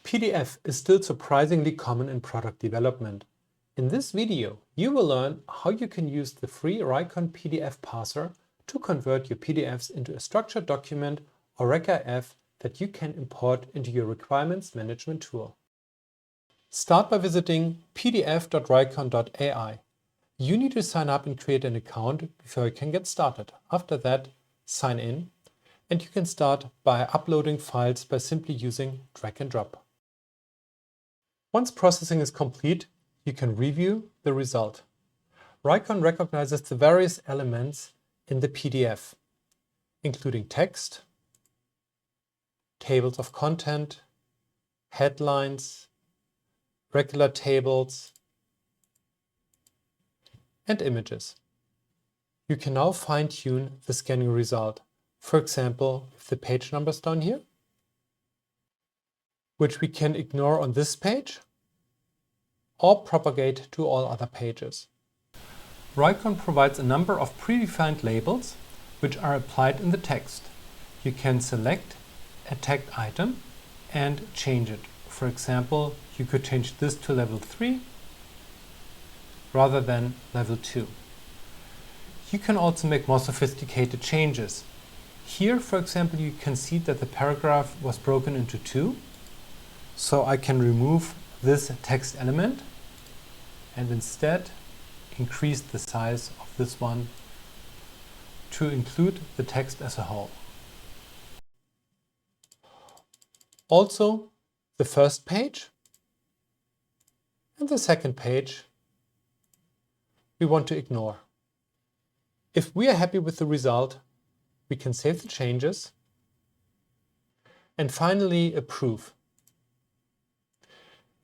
PDF is still surprisingly common in product development. In this video, you will learn how you can use the free Raiqon PDF parser to convert your PDFs into a structured document or ReqIF that you can import into your requirements management tool. Start by visiting pdf.raiqon.ai. You need to sign up and create an account before you can get started. After that, sign in, and you can start by uploading files by simply using drag and drop. Once processing is complete, you can review the result. Raiqon recognizes the various elements in the PDF, including text, tables of content, headlines, regular tables, and images. You can now fine-tune the scanning result. For example, with the page numbers down here, which we can ignore on this page, or propagate to all other pages. Raiqon provides a number of predefined labels which are applied in the text. You can select a tagged item and change it. For example, you could change this to level 3 rather than level 2. You can also make more sophisticated changes. Here, for example, you can see that the paragraph was broken into 2. So I can remove this text element and instead increase the size of this one to include the text as a whole. Also, the first page and the second page we want to ignore. If we are happy with the result, we can save the changes and finally approve.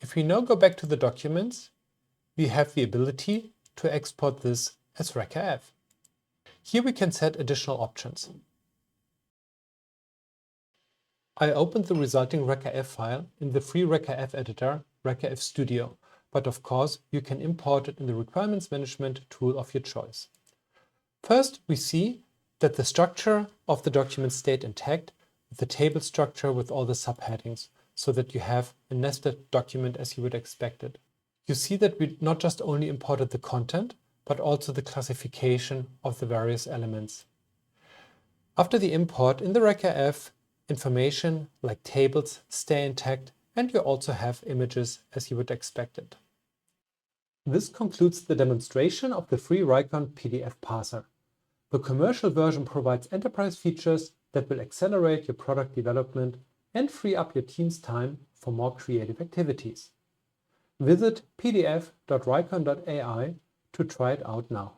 If we now go back to the documents, we have the ability to export this as ReqIF. Here we can set additional options. I opened the resulting ReqIF file in the free ReqIF editor, ReqIF Studio, but of course you can import it in the requirements management tool of your choice. First, we see that the structure of the document stayed intact with the table structure with all the subheadings, so that you have a nested document as you would expect it. You see that we not just only imported the content, but also the classification of the various elements. After the import in the ReqIF, information like tables stay intact, and you also have images as you would expect it. This concludes the demonstration of the free Raiqon PDF parser. The commercial version provides enterprise features that will accelerate your product development and free up your team's time for more creative activities. Visit pdf.raiqon.ai to try it out now.